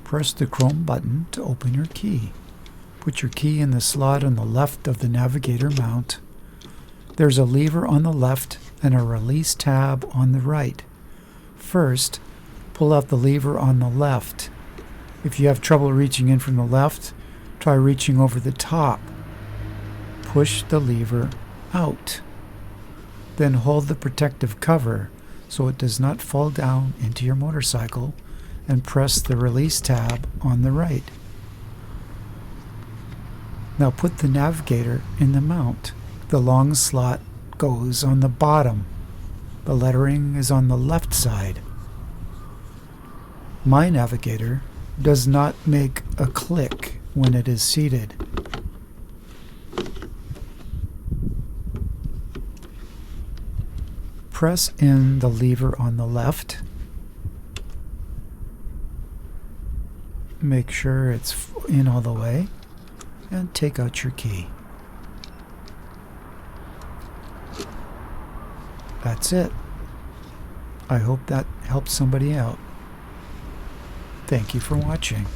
Press the Chrome button to open your key. Put your key in the slot on the left of the navigator mount. There's a lever on the left and a release tab on the right. First, pull out the lever on the left. If you have trouble reaching in from the left, try reaching over the top. Push the lever out. Then hold the protective cover so it does not fall down into your motorcycle, and press the release tab on the right. Now put the navigator in the mount. The long slot goes on the bottom. The lettering is on the left side. My navigator does not make a click when it is seated. Press in the lever on the left. Make sure it's in all the way, and take out your key. That's it. I hope that helps somebody out. Thank you for watching.